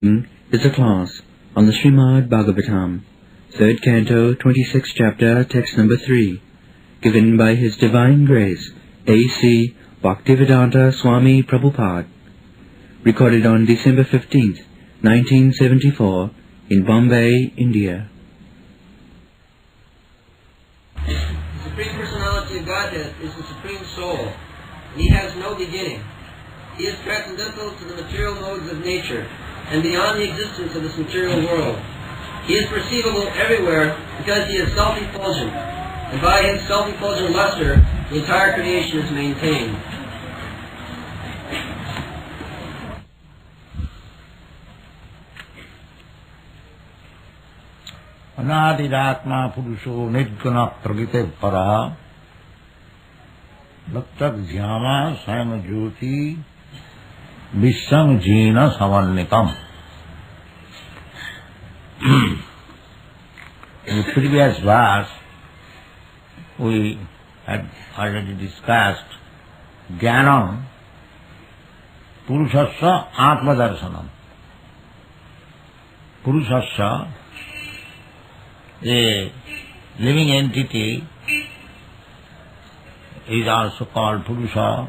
Is a class on the Srimad Bhagavatam, 3rd Canto, 26th Chapter, Text number 3, given by His Divine Grace, A.C. Bhaktivedanta Swami Prabhupada, recorded on December 15th, 1974, in Bombay, India. The Supreme Personality of Godhead is the Supreme Soul, and He has no beginning. He is transcendental to the material modes of nature, and beyond the existence of this material world. He is perceivable everywhere because He is self-effulgent, and by His self-effulgent luster, the entire creation is maintained. Anadiratma Purusho Nidguna Pragite Para Laktak Dhyama Sayama Jyoti Visham Jina Savannikam. In the previous verse, we had already discussed Jnanam Purushasya Atmadarshanam. Purushasya, a living entity, is also called Purusha,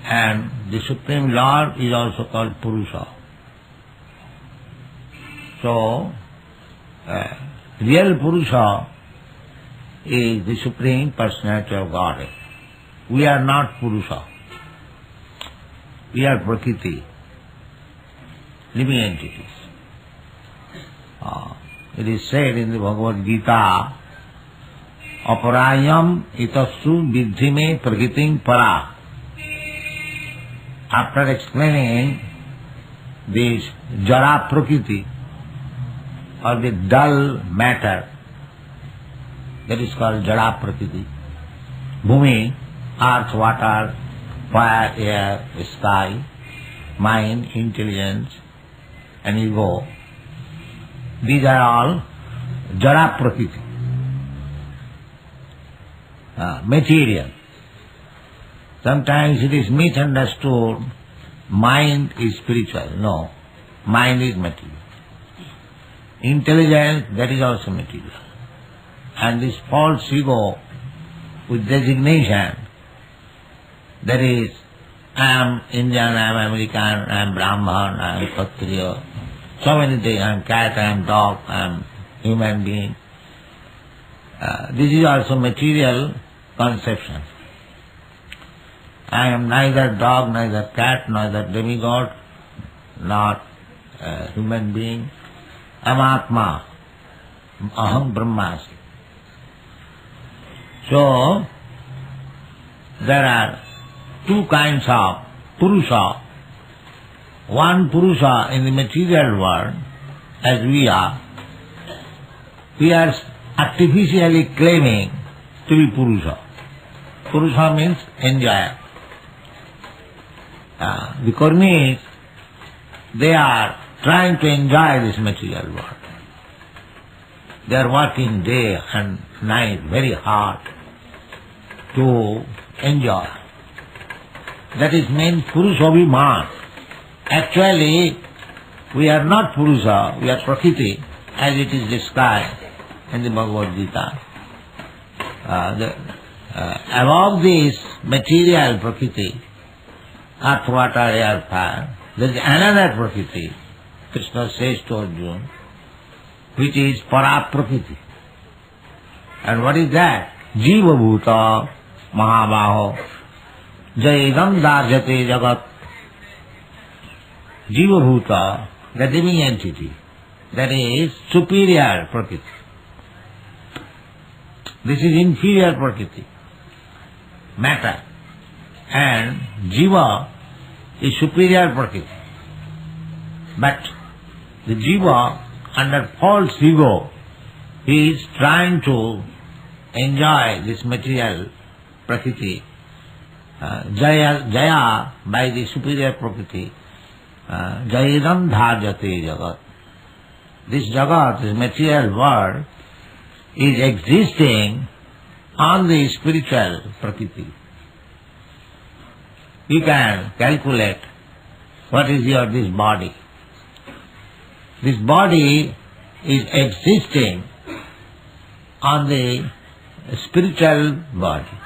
and the Supreme Lord is also called Purusha. So, real Purusha is the Supreme Personality of Godhead. We are not Purusha. We are Prakriti, living entities. It is said in the Bhagavad Gita, Aparayam itasu vidhime prakritim para. After explaining this jara prakriti, or the dull matter, that is called jara prakriti, bhumi, earth, water, fire, air, sky, mind, intelligence, and ego, these are all jara prakriti, material. Sometimes it is misunderstood, mind is spiritual. No, mind is material. Intelligence, that is also material. And this false ego with designation, that is, I am Indian, I am American, I am Brahman, I am Kshatriya, so many things, I am cat, I am dog, I am human being. This is also material conception. I am neither dog, neither cat, neither demigod, not human being. I am Atma, Aham Brahmasmi. So, there are two kinds of Purusha. One Purusha in the material world, as we are artificially claiming to be Purusha. Purusha means enjoyer. The Karmis, they are trying to enjoy this material world. They are working day and night very hard to enjoy. That is meant Purushabhiman. Actually, we are not Purusha, we are Prakriti, as it is described in the Bhagavad Gita. Above this material Prakriti, earth, water, air, fire, there is another Prakriti, Krishna says to Arjuna, which is Para-Prakriti. And what is that? Jiva Bhuta Mahabaho Jaidam Darjate Jagat. Jiva Bhuta, the living entity, that is superior Prakriti. This is inferior Prakriti, matter. And Jiva is superior Prakriti. But the Jiva, under false ego, he is trying to enjoy this material Prakriti, Jaya by the superior Prakriti, Jayadam Dharjate Jagat. This Jagat, this material world, is existing on the spiritual Prakriti. You can calculate what is this body? This body is existing on the spiritual body.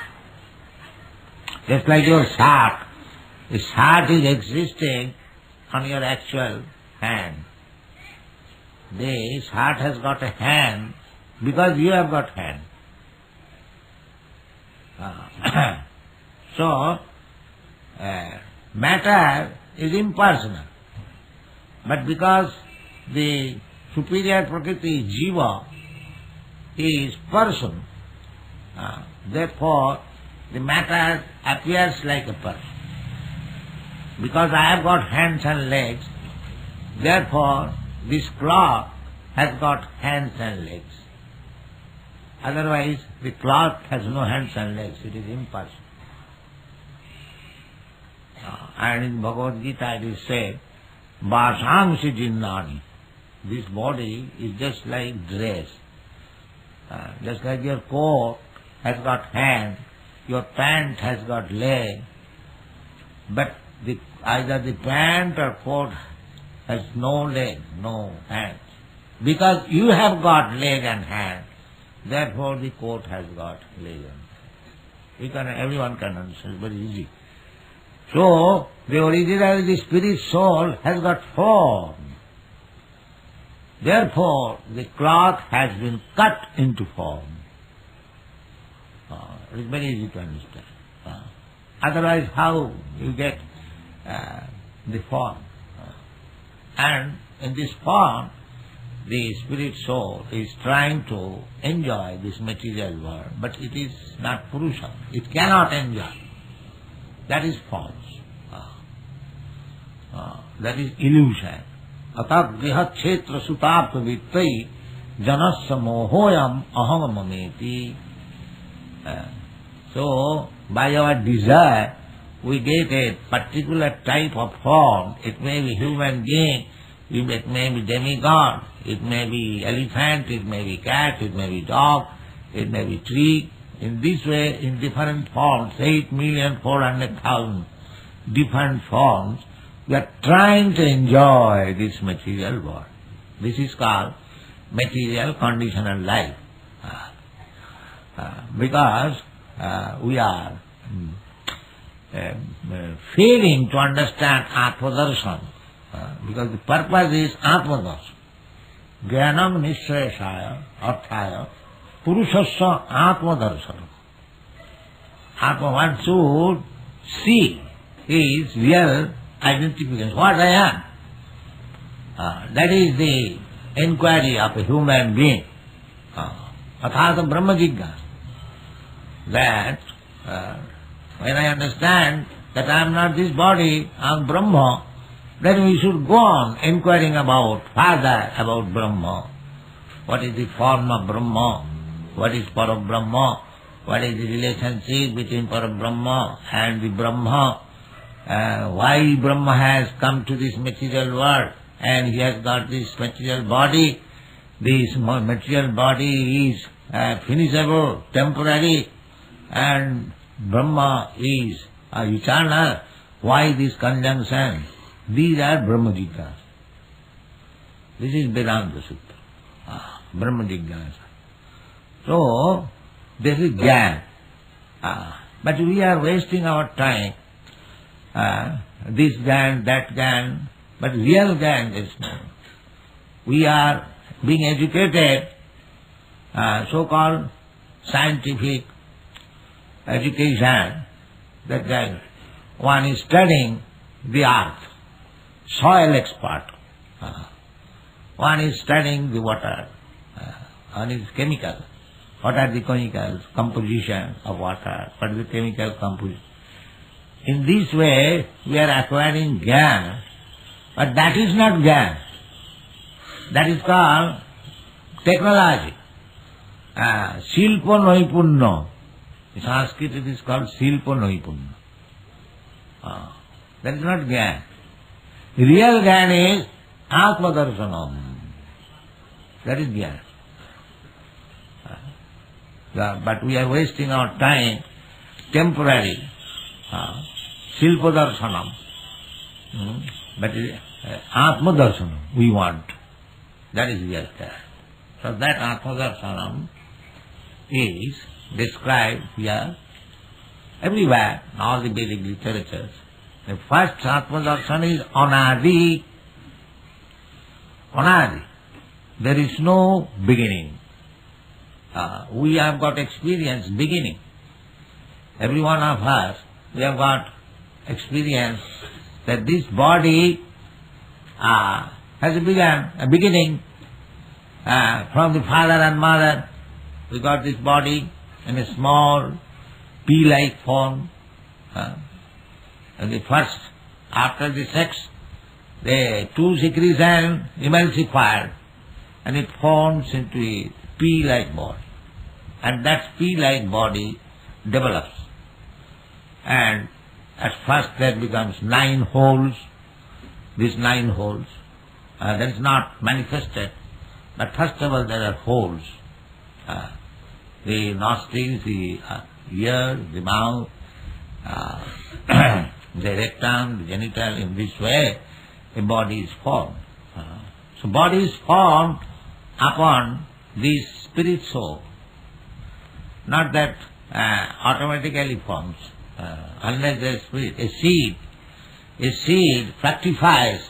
Just like your heart. This heart is existing on your actual hand. This heart has got a hand because you have got hand. So, matter is impersonal. But because the superior Prakriti, Jiva, is person, therefore the matter appears like a person. Because I have got hands and legs, therefore this cloth has got hands and legs. Otherwise the cloth has no hands and legs, it is impersonal. And in Bhagavad Gita it is said, Vasamsi jinnani. This body is just like dress. Just like your coat has got hand, your pant has got leg, but either the pant or coat has no leg, no hands. Because you have got leg and hand, therefore the coat has got leg and hand. Everyone can understand, it's very easy. So, the original, the spirit soul has got form. Therefore, the cloth has been cut into form. It is very easy to understand. Otherwise, how you get the form? And in this form, the spirit soul is trying to enjoy this material world, but it is not Purusha. It cannot enjoy. That is false. That is illusion. Atat grihat kshetra sutapta vittai janasya mohoyam aham mameti. So, by our desire, we get a particular type of form. It may be human being, it may be demigod, it may be elephant, it may be cat, it may be dog, it may be tree. In this way, in different forms, 8,400,000 different forms, we are trying to enjoy this material world. This is called material conditional life. Because we are failing to understand Atmadarshan. Because the purpose is Atmadarshan. Jnanam nishayashaya arthaya purushasya Atmadarshan. Atma, one should see his real identification. What I am. That is the inquiry of a human being. Athata Brahma Jignasa. That when I understand that I am not this body, I am Brahma, then we should go on inquiring further about Brahma. What is the form of Brahma? What is Parabrahma? What is the relationship between Parabrahma and the Brahma? Why Brahma has come to this material world and he has got this material body. This material body is finishable, temporary, and Brahma is eternal. Why this conjunction? These are Brahma Jignasa. This is Vedanta Sutta. Brahma Jignasa. So, this is Jnana. But we are wasting our time. This Jnana, that Jnana, but real Jnana is no. We are being educated, so-called scientific education, that one is studying the earth, soil expert. One is studying the water, one is chemical. What are the chemicals, composition of water, what is the chemical composition. In this way, we are acquiring Jnana, but that is not Jnana. That is called technology. Silpa Noipunno. In Sanskrit it is called Silpa Noipunno. That is not Jnana. Real Jnana is Atmadarshanam. That is Jnana. But we are wasting our time, temporary, Silpa Darshanam. But Atma Darshanam we want. That is real there. So that Atma Darshanam is described here everywhere in all the Vedic literatures. The first Atma Darshan is Anadi. Anadi. There is no beginning. We have got experience beginning. Every one of us, we have got experience that this body has a beginning from the father and mother. We got this body in a small pea-like form. And the first, after the sex, the two secretions emulsified and it forms into a pea-like body. And that pea-like body develops. And at first there becomes 9 holes. These 9 holes, that is not manifested, but first of all there are holes. The nostrils, the ear, the mouth, the rectum, the genital, in this way a body is formed. So body is formed upon this spirit soul. Not that automatically forms, unless there is spirit. A seed fructifies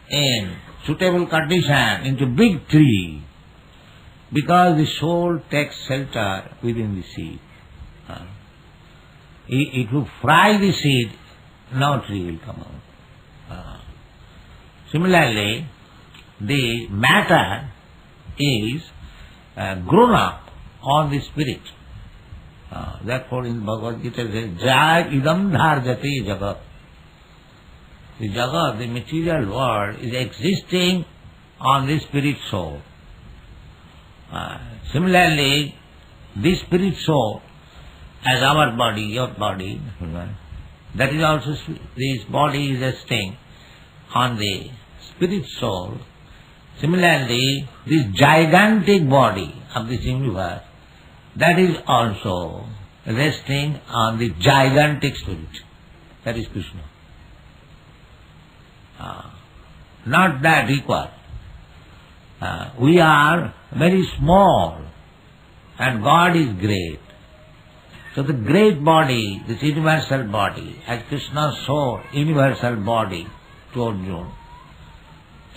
in suitable condition into big tree because the soul takes shelter within the seed. If you fry the seed, no tree will come out. Similarly, the matter is grown up on the spirit. Therefore in Bhagavad Gita it says, Jaya idam dharjate jagat. The jagat, the material world, is existing on the spirit soul. Similarly, this spirit soul, as our body, your body, that is also, this body is resting on the spirit soul. Similarly, this gigantic body of this universe, that is also resting on the gigantic spirit. That is Krishna. Not that equal. We are very small and God is great. So the great body, this universal body, as Krishna showed universal body to Arjuna.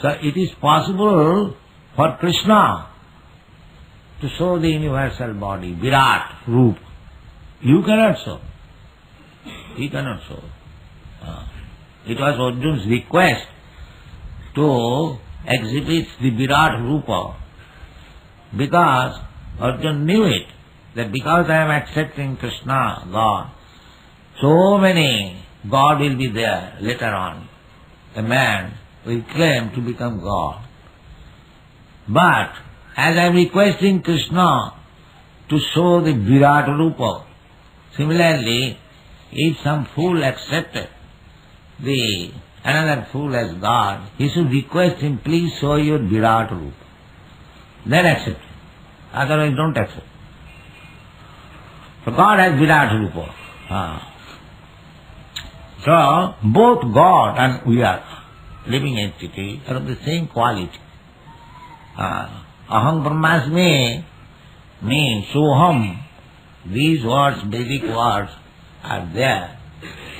So it is possible for Krishna to show the universal body, Virat, Roop. You cannot show. He cannot show. It was Arjuna's request to exhibit the Virat Rupa because Arjuna knew it, that because I am accepting Krishna, God, so many God will be there later on. A man will claim to become God. But as I am requesting Krishna to show the Virat Rupa, similarly, if some fool accepted another fool as God, he should request him, please show your Virat Rupa. Then accept. Otherwise don't accept. So God has Virat Rupa. So both God and we are living entity are of the same quality. Aham Brahmasmi means Soham. These words, Vedic words, are there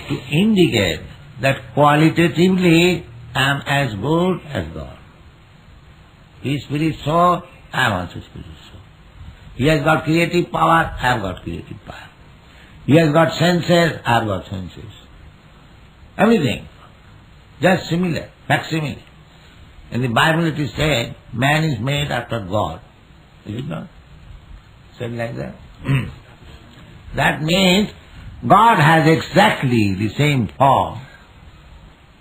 to indicate that qualitatively I am as good as God. He is spirit soul, I am also spirit soul. He has got creative power, I have got creative power. He has got senses, I have got senses. Everything. Just similar, facsimile. In the Bible it is said, man is made after God. Is it not? Said like that. That means God has exactly the same form.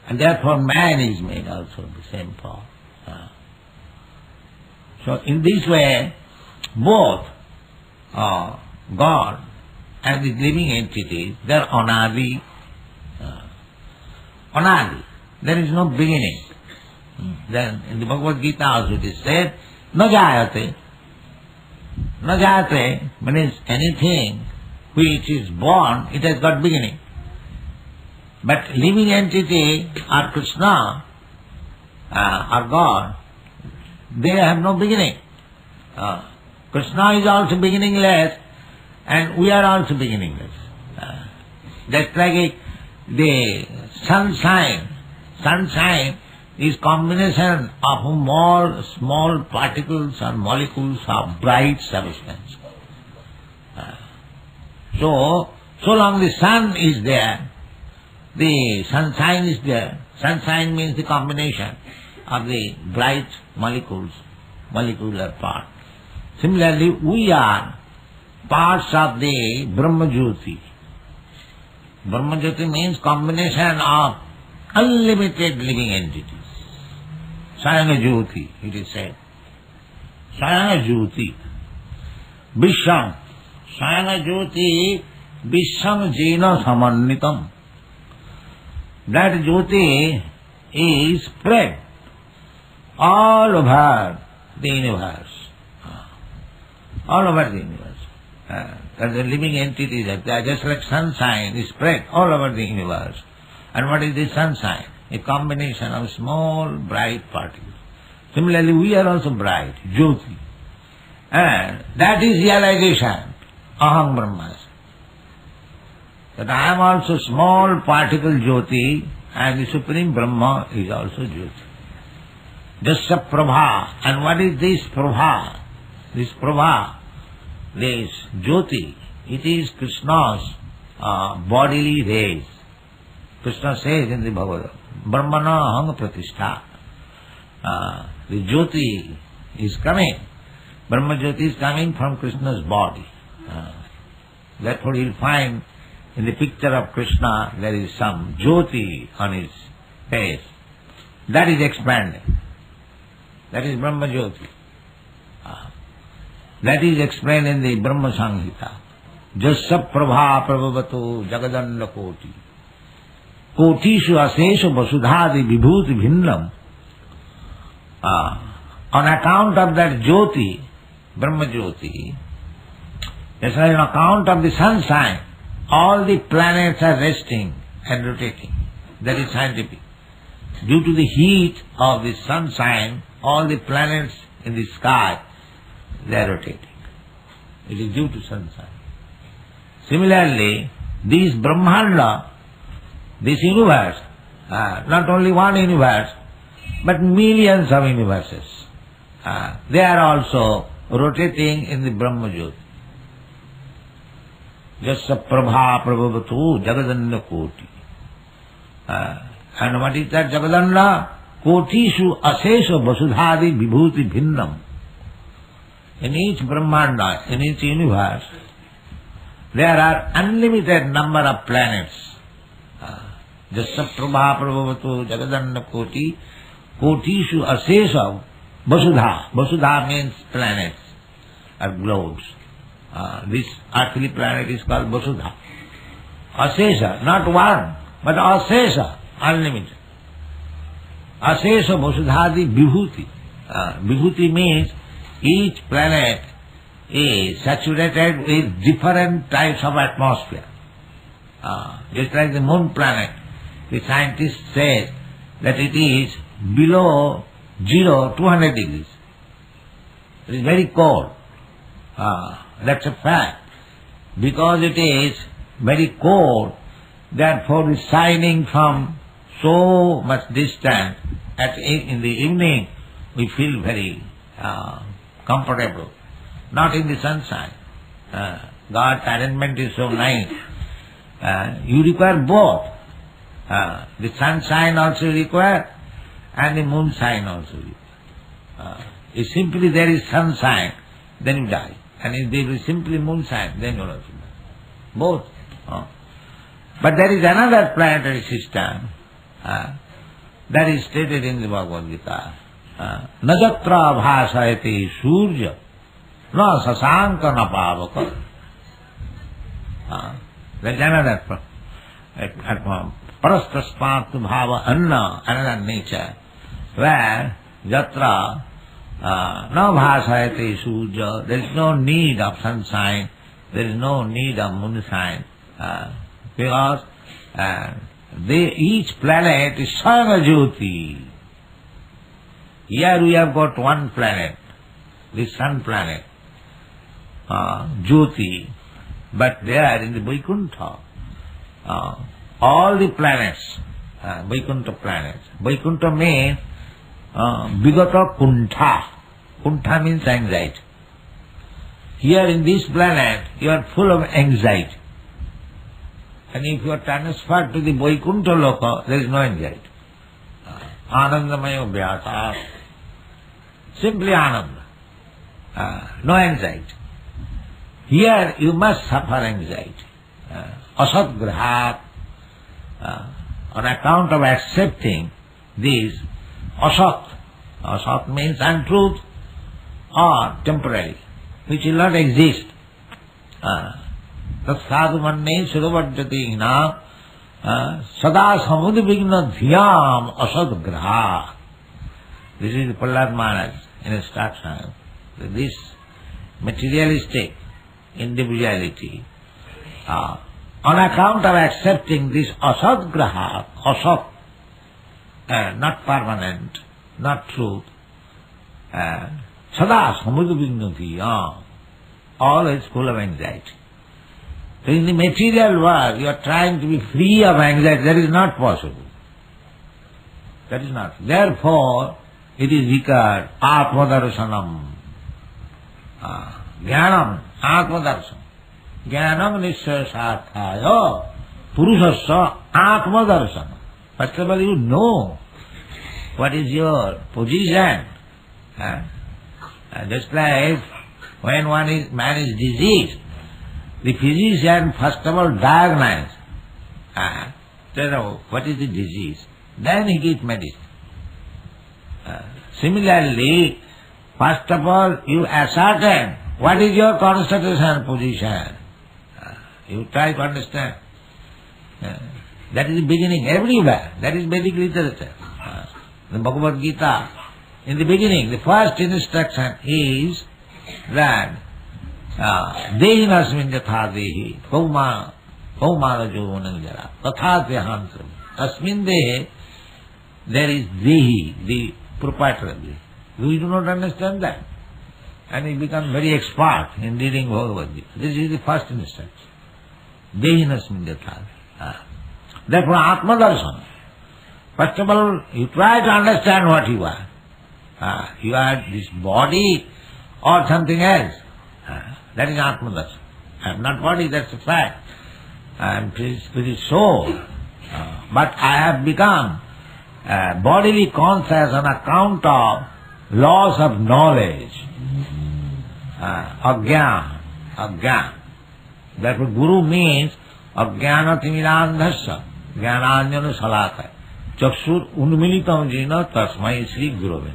And therefore man is made also of the same form. So in this way, both God and the living entities, they are anadi. Anadi. There is no beginning. Then in the Bhagavad Gita also it is said, na jayate. Na jayate means anything which is born, it has got beginning. But living entity or Krishna or God, they have no beginning. Krishna is also beginningless and we are also beginningless. Just like the sunshine. Sunshine is combination of more small particles or molecules of bright substance. So long the sun is there, the sunshine is there. Sunshine means the combination of the bright molecules, molecular part. Similarly, we are parts of the Brahma Jyoti. Brahma Jyoti means combination of unlimited living entities. Sayanga Jyoti, it is said. Sayanga Jyoti. Visham. Sayanga Jyoti Visham Jena Samannitam. That Jyoti is spread all over the universe. All over the universe. As the living entities are just like sunshine is spread all over the universe. And what is the sunshine? A combination of small bright particles. Similarly, we are also bright, Jyoti. And that is realization, Aham Brahmasmi. That I am also small particle Jyoti and the Supreme Brahma is also Jyoti. Jasya Prabha. And what is this Prabha? This Prabha, this Jyoti, it is Krishna's bodily rays. Krishna says in the Bhagavad, Brahmana Hang Pratishtha. The Jyoti is coming. Brahma Jyoti is coming from Krishna's body. Therefore you will find in the picture of Krishna there is some Jyoti on his face. That is expanding. That is Brahma Jyoti. That is explained in the Brahma Samhita. Jasya Prabha Prabhavato Jagadanda Koti. Kotishu Asesha Vasudhadi Vibhuti Bhinnam. On account of that Jyoti, Brahma Jyoti, that's on account of the sunshine, all the planets are resting and rotating. That is scientific. Due to the heat of the sunshine, all the planets in the sky, they are rotating. It is due to sunshine. Similarly, this Brahmanda, this universe, not only one universe, but millions of universes, they are also rotating in the Brahma Jyoti. Jasya Prabha Prabhavatu Jagadanda Koti. And what is that Jagadanda? Kotishu Asesha Vasudhadi Vibhuti Bhinnam. In each Brahmanda, in each universe, there are unlimited number of planets. Jasya Prabha Prabhavatu Jagadanda Koti. Kotishu Asesha Vasudha. Vasudha means planets or globes. This earthly planet is called Vasudha. Asesha, not one, but Asesha, unlimited. Asesha Vasudhadi Vibhuti. Vibhuti means each planet is saturated with different types of atmosphere. Just like the moon planet, the scientists say that it is below 200 degrees. It is very cold. That's a fact. Because it is very cold, therefore the shining from so much distance, in the evening we feel very comfortable. Not in the sunshine. God's arrangement is so nice. You require both. The sunshine also require and the moonshine also require. If simply there is sunshine, then you die. And if there is simply moonshine, then you also die. Both. But there is another planetary system that is stated in the Bhagavad Gita. Najatra bhasayate surya na sasanka na pavaka. There is another parastaspat bhava anna, another nature, where yatra na bhasayate surya, there is no need of sunshine, there is no need of moonshine, because Each planet is Jyoti. Here we have got one planet, the sun planet, Jyoti. But there in the Vaikuntha, all the planets, Vaikuntha planets. Vaikuntha means Vigata Kuntha. Kuntha means anxiety. Here in this planet, you are full of anxiety. And if you are transferred to the Vaikuntha Loka, there is no anxiety. Anandamaya Vyasa. Simply Ananda. No anxiety. Here you must suffer anxiety. Asat Grahat. On account of accepting this asat. Asat means untruth or temporary, which will not exist. Tat sadhu manne surabhajyati na sada samudvigna dhyam asad graha. This is Prahlad Maharaj instruction. This materialistic individuality, on account of accepting this asad graha, asat, not permanent, not truth, sada samudvigna dhyam, always full of anxiety. So in the material world, you are trying to be free of anxiety. That is not possible. That is not. Therefore, it is declared Atmadarshanam. Jnanam, Atmadarshanam. Jnanam nishya sarthaya purushasya Atmadarsanam. First of all, you know what is your position. Just like when man is diseased, the physician first of all diagnoses, what is the disease, then he gives medicine. Similarly, first of all you ascertain what is your constitutional position. You try to understand. That is the beginning everywhere. That is Vedic literature. The Bhagavad Gita, in the beginning, the first instruction is that Dehinasmin yatha dehi kaumara jovananjara tatha dehansam. Asmin dehe, there is dehi, the proprietor. We do not understand that. And we become very expert in reading Bhagavad Gita. This is the first instruction. Dehinasmin yatha. Therefore, Atmadarsana. First of all, you try to understand what you are. You are this body or something else. That is Atmadarsana. I am not body, that's a fact. I am spirit soul. But I have become bodily conscious on account of loss of knowledge. Ajnana. Therefore, Guru means Ajnana timirandhasya, Jnananjana salakaya. Chakshur unmilitam jina tasmai Sri Gurave.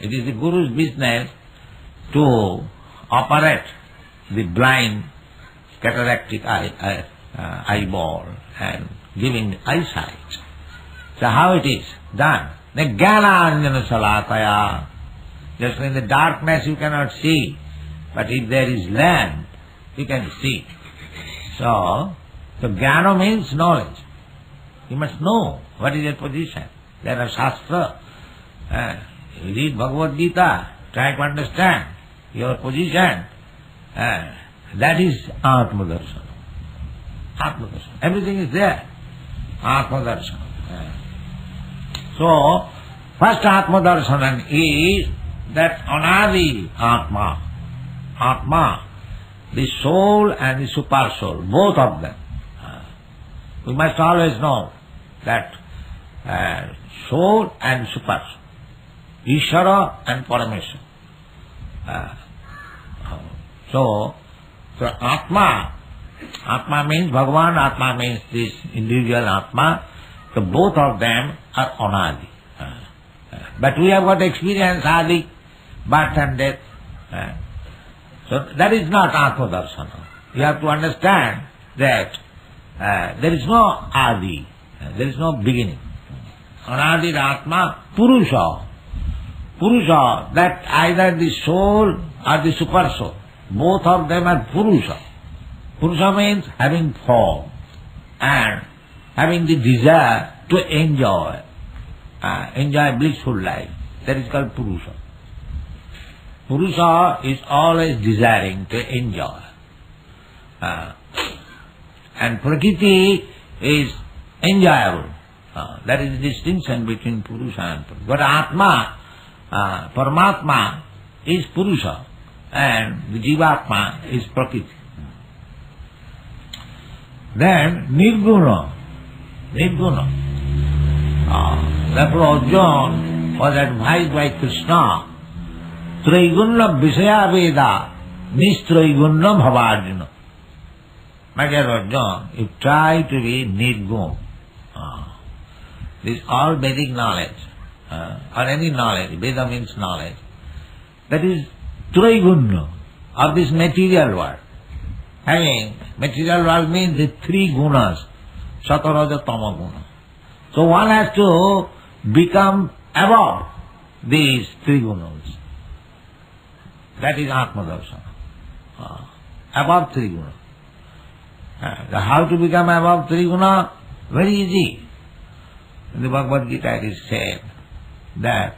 It is the Guru's business to operate the blind cataractic eyeball and giving eyesight. So how it is done? The Jnananjana salakaya. Just in the darkness you cannot see, but if there is lamp, you can see. So Jnana means knowledge. You must know what is your position. There are shastra. You read Bhagavad Gita, try to understand your position. That is Atmadarsana. Atmadarsana. Everything is there. Atmadarsana. So, first Atmadarsana is that Anadi Atma. Atma, the soul and the super soul, both of them. We must always know that soul and super soul, Ishvara and Parameshwara. So Atma means Bhagavan, Atma means this individual Atma. So both of them are Anadi. But we have got experience Adi, birth and death. So that is not Atmadarsana. You have to understand that there is no Adi, there is no beginning. Anadi Atma, Purusha. Purusha, that either the soul or the super soul, both of them are Purusha. Purusha means having form. and having the desire to enjoy blissful life. That is called Purusha. Purusha is always desiring to enjoy. And Prakriti is enjoyable. That is the distinction between Purusha and Prakriti. But Atma, Paramatma is Purusha and the Jivatma is Prakriti. Then Nirguna. Therefore Arjuna was advised by Krishna, Traiguna Visaya Veda, Nistraiguna Bhavajuna. My dear Arjuna, you try to be Nirguna. This all Vedic knowledge, or any knowledge, Veda means knowledge, that is Traiguna, of this material world. Having material world means the three gunas, Sataraja Tama guna. So one has to become above these three gunas. That is Atma Darsana. Above three gunas. How to become above three gunas? Very easy. In the Bhagavad Gita it is said that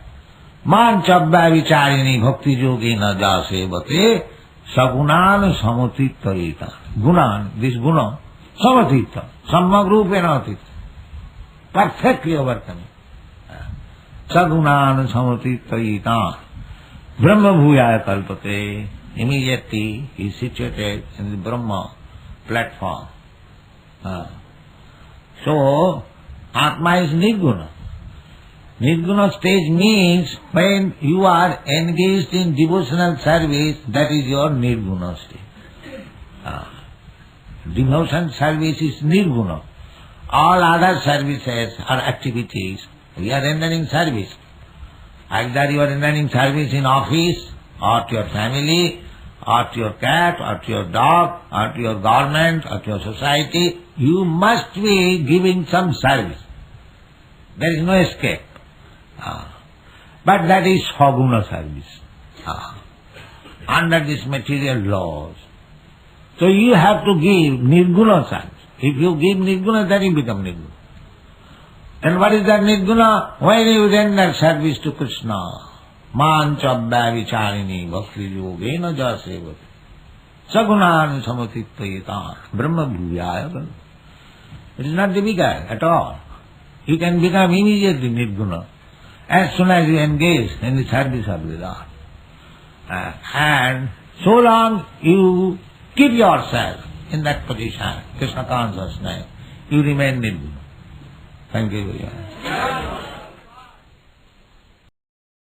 Man chabba vicharini bhakti yogena jasevate sagunan samatittayita. Gunan, this guna, samatitta, sammagrupenatita. Perfectly overcoming. Sagunan samatittayita. Brahma bhuyaya kalpate. Immediately he is situated in the Brahma platform. So, Atma is Nirguna. Nirguna stage means when you are engaged in devotional service, that is your Nirguna stage. Devotion service is Nirguna. All other services or activities, we are rendering service. Either you are rendering service in office, or to your family, or to your cat, or to your dog, or to your government, or to your society, you must be giving some service. There is no escape. But that is Saguna service. Under these material laws. So you have to give Nirguna service. If you give Nirguna, then you become Nirguna. And what is that Nirguna? When you render service to Krishna, Man chabba vicharini bhakti yogena jasevate sagunan samatittayita brahma bhuyaya. It is not difficult at all. You can become immediately Nirguna as soon as you engage in the service of the Lord. And so long you keep yourself in that position, Krishna consciousness, you remain Nirguna. Thank you very much.